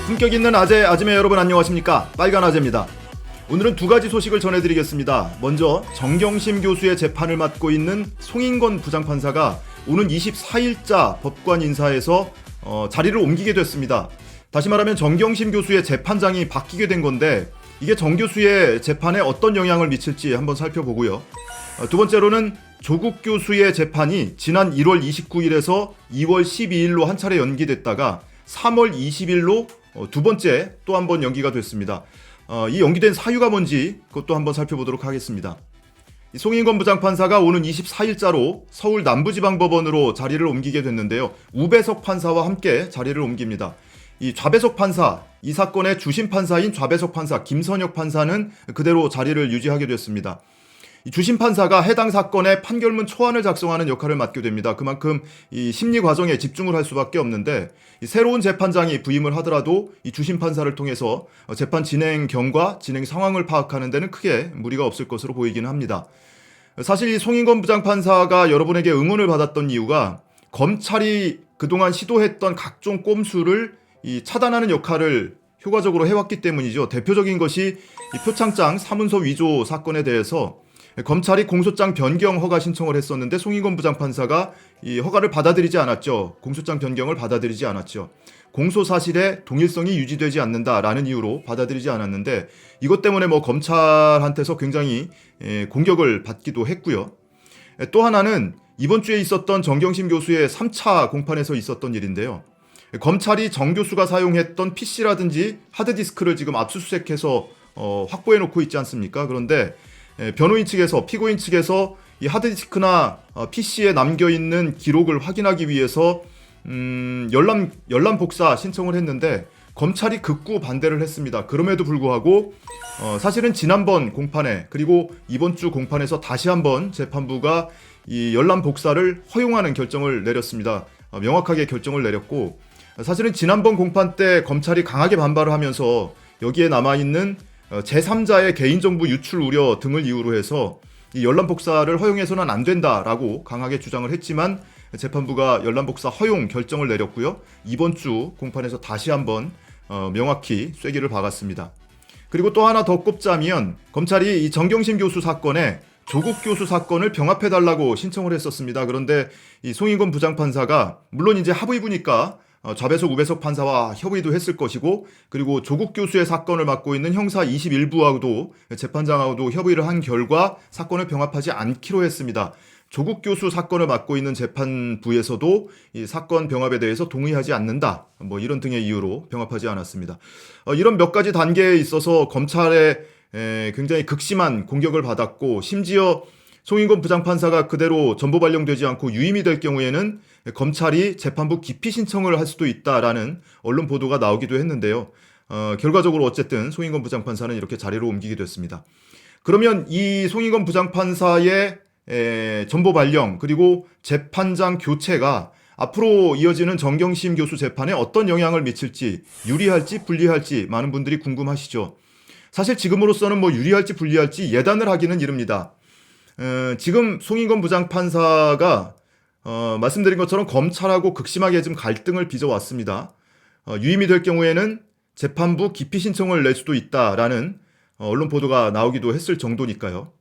품격 있는 아재, 아지매 여러분 안녕하십니까? 빨간 아재입니다. 오늘은 두 가지 소식을 전해드리겠습니다. 먼저 정경심 교수의 재판을 맡고 있는 송인건 부장판사가 오는 24일자 법관 인사에서 자리를 옮기게 됐습니다. 다시 말하면 정경심 교수의 재판장이 바뀌게 된 건데 이게 정 교수의 재판에 어떤 영향을 미칠지 한번 살펴보고요. 두 번째로는 조국 교수의 재판이 지난 1월 29일에서 2월 12일로 한 차례 연기됐다가 3월 20일로 두 번째 또 한 번 연기가 됐습니다. 이 연기된 사유가 뭔지 그것도 한번 살펴보도록 하겠습니다. 송인건 부장판사가 오는 24일자로 서울 남부지방법원으로 자리를 옮기게 됐는데요. 우배석 판사와 함께 자리를 옮깁니다. 이 좌배석 판사, 이 사건의 주심 판사인 좌배석 판사, 김선혁 판사는 그대로 자리를 유지하게 됐습니다. 이 주심 판사가 해당 사건의 판결문 초안을 작성하는 역할을 맡게 됩니다. 그만큼 이 심리 과정에 집중을 할 수밖에 없는데 이 새로운 재판장이 부임을 하더라도 이 주심 판사를 통해서 재판 진행 경과, 진행 상황을 파악하는 데는 크게 무리가 없을 것으로 보이기는 합니다. 사실 이 송인건 부장판사가 여러분에게 응원을 받았던 이유가 검찰이 그동안 시도했던 각종 꼼수를 이 차단하는 역할을 효과적으로 해왔기 때문이죠. 대표적인 것이 이 표창장 사문서 위조 사건에 대해서 검찰이 공소장 변경 허가 신청을 했었는데 송인건 부장판사가 이 허가를 받아들이지 않았죠. 공소장 변경을 받아들이지 않았죠. 공소 사실의 동일성이 유지되지 않는다라는 이유로 받아들이지 않았는데 이것 때문에 검찰한테서 굉장히 공격을 받기도 했고요. 또 하나는 이번 주에 있었던 정경심 교수의 3차 공판에서 있었던 일인데요. 검찰이 정 교수가 사용했던 PC라든지 하드디스크를 지금 압수수색해서 확보해 놓고 있지 않습니까? 그런데 변호인 측에서, 피고인 측에서 이 하드디스크나 PC에 남겨있는 기록을 확인하기 위해서 열람 복사 신청을 했는데 검찰이 극구 반대를 했습니다. 그럼에도 불구하고 사실은 지난번 공판에 그리고 이번 주 공판에서 다시 한번 재판부가 이 열람 복사를 허용하는 결정을 내렸습니다. 명확하게 결정을 내렸고 사실은 지난번 공판 때 검찰이 강하게 반발을 하면서 여기에 남아있는 제3자의 개인정보 유출 우려 등을 이유로 해서 이 열람 복사를 허용해서는 안 된다라고 강하게 주장을 했지만 재판부가 열람 복사 허용 결정을 내렸고요. 이번 주 공판에서 다시 한번 명확히 쐐기를 박았습니다. 그리고 또 하나 더 꼽자면 검찰이 이 정경심 교수 사건에 조국 교수 사건을 병합해달라고 신청을 했었습니다. 그런데 이 송인건 부장판사가 물론 이제 합의부니까 좌배석, 우배석 판사와 협의도 했을 것이고 그리고 조국 교수의 사건을 맡고 있는 형사 21부하고도 재판장하고도 협의를 한 결과 사건을 병합하지 않기로 했습니다. 조국 교수 사건을 맡고 있는 재판부에서도 이 사건 병합에 대해서 동의하지 않는다. 이런 등의 이유로 병합하지 않았습니다. 이런 몇 가지 단계에 있어서 검찰의 굉장히 극심한 공격을 받았고 심지어 송인건 부장판사가 그대로 전보 발령되지 않고 유임이 될 경우에는 검찰이 재판부 기피 신청을 할 수도 있다라는 언론 보도가 나오기도 했는데요. 결과적으로 어쨌든 송인건 부장판사는 이렇게 자리로 옮기게 됐습니다. 그러면 이 송인건 부장판사의 전보 발령 그리고 재판장 교체가 앞으로 이어지는 정경심 교수 재판에 어떤 영향을 미칠지 유리할지 불리할지 많은 분들이 궁금하시죠. 사실 지금으로서는 유리할지 불리할지 예단을 하기는 이릅니다. 지금 송인건 부장판사가 말씀드린 것처럼 검찰하고 극심하게 지금 갈등을 빚어왔습니다. 유임이 될 경우에는 재판부 기피 신청을 낼 수도 있다라는 언론 보도가 나오기도 했을 정도니까요.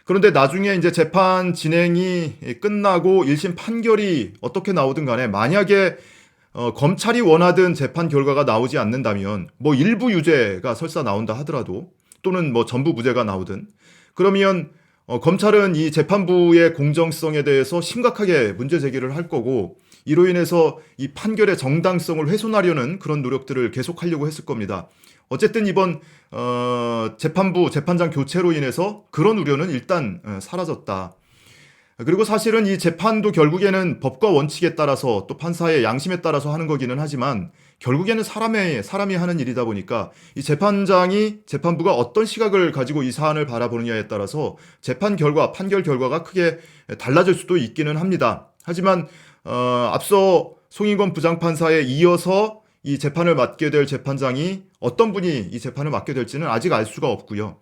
그런데 나중에 이제 재판 진행이 끝나고 1심 판결이 어떻게 나오든 간에 만약에 검찰이 원하던 재판 결과가 나오지 않는다면 일부 유죄가 설사 나온다 하더라도 또는 전부 무죄가 나오든 그러면 검찰은 이 재판부의 공정성에 대해서 심각하게 문제 제기를 할 거고 이로 인해서 이 판결의 정당성을 훼손하려는 그런 노력들을 계속하려고 했을 겁니다. 어쨌든 이번 재판부 재판장 교체로 인해서 그런 우려는 일단 사라졌다. 그리고 사실은 이 재판도 결국에는 법과 원칙에 따라서 또 판사의 양심에 따라서 하는 거기는 하지만 결국에는 사람이 하는 일이다 보니까 이 재판부가 어떤 시각을 가지고 이 사안을 바라보느냐에 따라서 재판 결과, 판결 결과가 크게 달라질 수도 있기는 합니다. 하지만 앞서 송인건 부장판사에 이어서 이 재판을 맡게 될 재판장이 어떤 분이 이 재판을 맡게 될지는 아직 알 수가 없고요.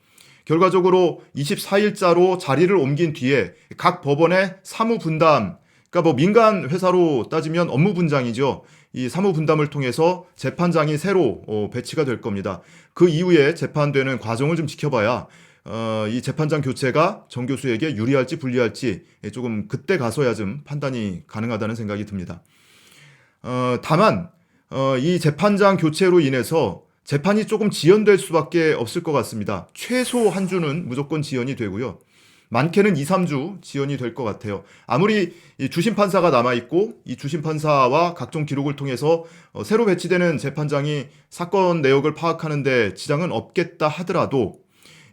결과적으로 24일자로 자리를 옮긴 뒤에 각 법원의 사무 분담 그러니까 뭐 민간 회사로 따지면 업무 분장이죠. 이 사무 분담을 통해서 재판장이 새로 배치가 될 겁니다. 그 이후에 재판되는 과정을 좀 지켜봐야 이 재판장 교체가 정 교수에게 유리할지 불리할지 조금 그때 가서야 좀 판단이 가능하다는 생각이 듭니다. 다만 이 재판장 교체로 인해서 재판이 조금 지연될 수밖에 없을 것 같습니다. 최소 한 주는 무조건 지연이 되고요. 많게는 2, 3주 지연이 될 것 같아요. 아무리 이 주심 판사가 남아있고 이 주심 판사와 각종 기록을 통해서 새로 배치되는 재판장이 사건 내역을 파악하는데 지장은 없겠다 하더라도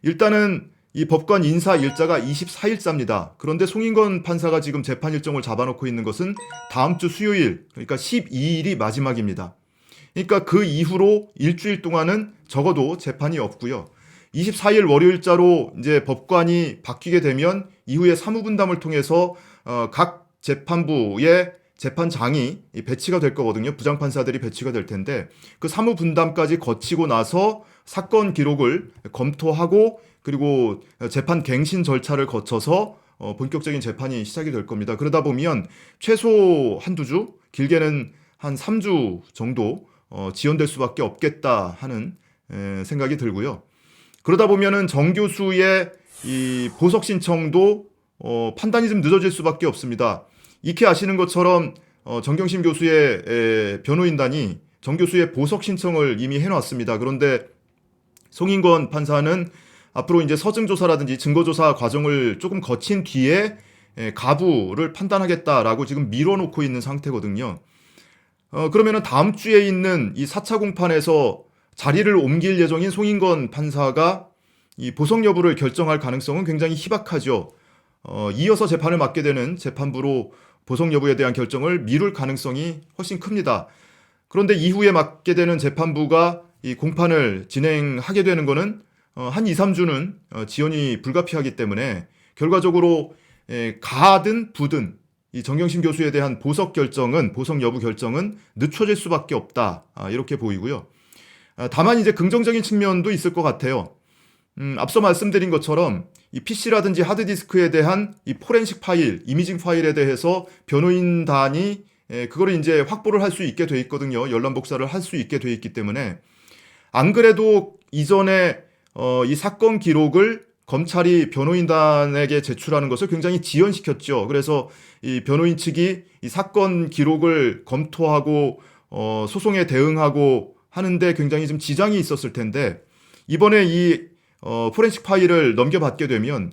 일단은 이 법관 인사 일자가 24일자입니다. 그런데 송인건 판사가 지금 재판 일정을 잡아놓고 있는 것은 다음 주 수요일, 그러니까 12일이 마지막입니다. 그러니까 그 이후로 일주일 동안은 적어도 재판이 없고요. 24일 월요일자로 이제 법관이 바뀌게 되면 이후에 사무분담을 통해서 각 재판부의 재판장이 배치가 될 거거든요. 부장판사들이 배치가 될 텐데 그 사무분담까지 거치고 나서 사건 기록을 검토하고 그리고 재판 갱신 절차를 거쳐서 본격적인 재판이 시작이 될 겁니다. 그러다 보면 최소 한두 주, 길게는 한 3주 정도 지연될 수밖에 없겠다 하는 생각이 들고요. 그러다 보면은 정 교수의 이 보석 신청도 판단이 좀 늦어질 수밖에 없습니다. 익히 아시는 것처럼 정경심 교수의 변호인단이 정 교수의 보석 신청을 이미 해놨습니다. 그런데 송인건 판사는 앞으로 이제 서증조사라든지 증거조사 과정을 조금 거친 뒤에 가부를 판단하겠다라고 지금 밀어놓고 있는 상태거든요. 그러면은 다음 주에 있는 이 4차 공판에서 자리를 옮길 예정인 송인건 판사가 이 보석 여부를 결정할 가능성은 굉장히 희박하죠. 이어서 재판을 맡게 되는 재판부로 보석 여부에 대한 결정을 미룰 가능성이 훨씬 큽니다. 그런데 이후에 맡게 되는 재판부가 이 공판을 진행하게 되는 것은 한 2, 3주는 지연이 불가피하기 때문에 결과적으로 가든 부든 이 정경심 교수에 대한 보석 여부 결정은 늦춰질 수밖에 없다. 이렇게 보이고요. 다만 이제 긍정적인 측면도 있을 것 같아요. 앞서 말씀드린 것처럼 이 PC라든지 하드디스크에 대한 이 포렌식 파일, 이미징 파일에 대해서 변호인단이 그거를 이제 확보를 할 수 있게 돼 있거든요. 열람 복사를 할 수 있게 돼 있기 때문에 안 그래도 이전에 이 사건 기록을 검찰이 변호인단에게 제출하는 것을 굉장히 지연시켰죠. 그래서 이 변호인 측이 이 사건 기록을 검토하고 소송에 대응하고 하는데 굉장히 좀 지장이 있었을 텐데 이번에 이 포렌식 파일을 넘겨받게 되면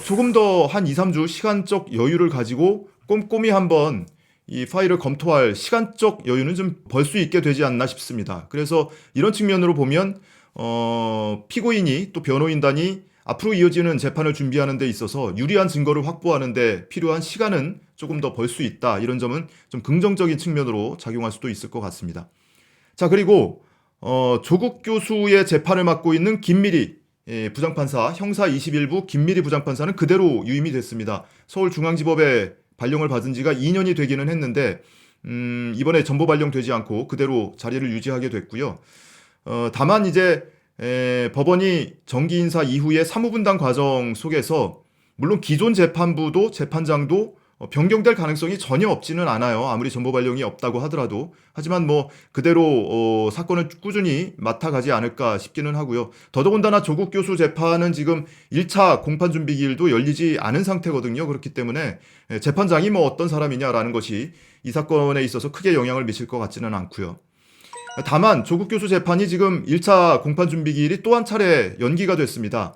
조금 더 한 2, 3주 시간적 여유를 가지고 꼼꼼히 한번 이 파일을 검토할 시간적 여유는 좀 벌 수 있게 되지 않나 싶습니다. 그래서 이런 측면으로 보면 피고인이 또 변호인단이 앞으로 이어지는 재판을 준비하는 데 있어서 유리한 증거를 확보하는 데 필요한 시간은 조금 더 벌 수 있다. 이런 점은 좀 긍정적인 측면으로 작용할 수도 있을 것 같습니다. 자, 그리고 조국 교수의 재판을 맡고 있는 김미리 부장판사, 형사 21부 김미리 부장판사는 그대로 유임이 됐습니다. 서울중앙지법에 발령을 받은 지가 2년이 되기는 했는데 이번에 전보 발령되지 않고 그대로 자리를 유지하게 됐고요. 다만 이제 법원이 정기 인사 이후에 사무분담 과정 속에서 물론 기존 재판부도 재판장도 변경될 가능성이 전혀 없지는 않아요. 아무리 전보 발령이 없다고 하더라도. 하지만 뭐 그대로 사건을 꾸준히 맡아가지 않을까 싶기는 하고요. 더더군다나 조국 교수 재판은 지금 1차 공판 준비 기일도 열리지 않은 상태거든요. 그렇기 때문에 재판장이 뭐 어떤 사람이냐라는 것이 이 사건에 있어서 크게 영향을 미칠 것 같지는 않고요. 다만 조국 교수 재판이 지금 1차 공판 준비 기일이 또 한 차례 연기가 됐습니다.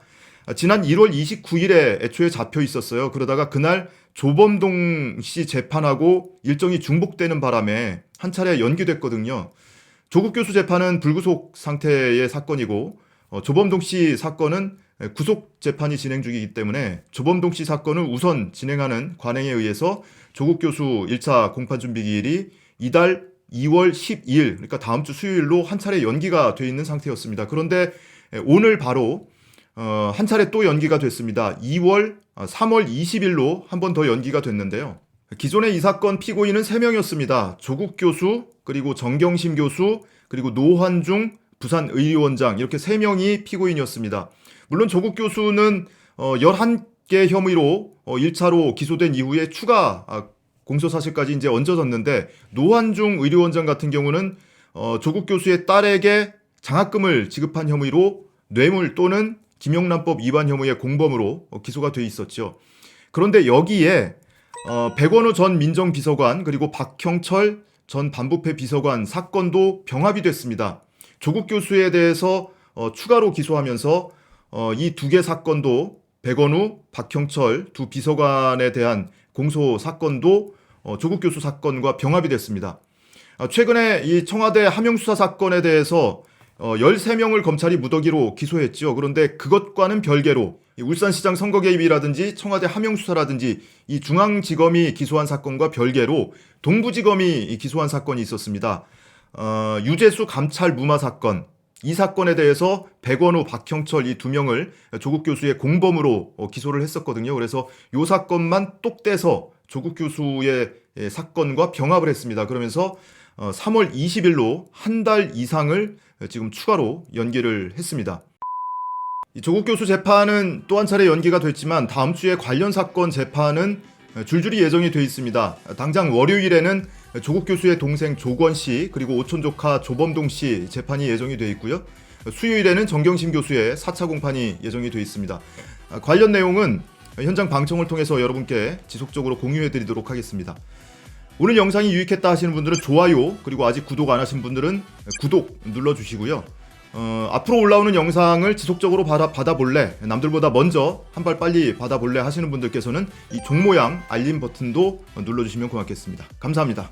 지난 1월 29일에 애초에 잡혀 있었어요. 그러다가 그날 조범동 씨 재판하고 일정이 중복되는 바람에 한 차례 연기됐거든요. 조국 교수 재판은 불구속 상태의 사건이고 조범동 씨 사건은 구속 재판이 진행 중이기 때문에 조범동 씨 사건을 우선 진행하는 관행에 의해서 조국 교수 1차 공판 준비 기일이 이달 2월 12일, 그러니까 다음 주 수요일로 한 차례 연기가 돼 있는 상태였습니다. 그런데 오늘 바로 한 차례 또 연기가 됐습니다. 3월 20일로 한 번 더 연기가 됐는데요. 기존의 이 사건 피고인은 3명이었습니다. 조국 교수, 그리고 정경심 교수, 그리고 노환중 부산의료원장 이렇게 3명이 피고인이었습니다. 물론 조국 교수는 11개 혐의로 1차로 기소된 이후에 추가 공소 사실까지 이제 얹어졌는데 노환중 의료원장 같은 경우는 조국 교수의 딸에게 장학금을 지급한 혐의로 뇌물 또는 김영란법 위반 혐의의 공범으로 기소가 돼 있었죠. 그런데 여기에 백원우 전 민정비서관 그리고 박형철 전 반부패 비서관 사건도 병합이 됐습니다. 조국 교수에 대해서 추가로 기소하면서 이 두 개 사건도 백원우, 박형철 두 비서관에 대한 공소 사건도 조국 교수 사건과 병합이 됐습니다. 최근에 이 청와대 함영수사 사건에 대해서 13명을 검찰이 무더기로 기소했죠. 그런데 그것과는 별개로 울산시장 선거 개입이라든지 청와대 함영수사라든지 이 중앙지검이 기소한 사건과 별개로 동부지검이 기소한 사건이 있었습니다. 유재수 감찰 무마 사건. 이 사건에 대해서 백원우, 박형철 이 두 명을 조국 교수의 공범으로 기소를 했었거든요. 그래서 이 사건만 똑 떼서 조국 교수의 사건과 병합을 했습니다. 그러면서 3월 20일로 한 달 이상을 지금 추가로 연기를 했습니다. 이 조국 교수 재판은 또 한 차례 연기가 됐지만 다음 주에 관련 사건 재판은 줄줄이 예정이 돼 있습니다. 당장 월요일에는 조국 교수의 동생 조건 씨 그리고 오촌 조카 조범동 씨 재판이 예정이 돼 있고요. 수요일에는 정경심 교수의 4차 공판이 예정이 돼 있습니다. 관련 내용은 현장 방청을 통해서 여러분께 지속적으로 공유해 드리도록 하겠습니다. 오늘 영상이 유익했다 하시는 분들은 좋아요 그리고 아직 구독 안 하신 분들은 구독 눌러주시고요. 앞으로 올라오는 영상을 지속적으로 받아볼래 남들보다 먼저 한 발 빨리 받아볼래 하시는 분들께서는 이 종 모양 알림 버튼도 눌러주시면 고맙겠습니다. 감사합니다.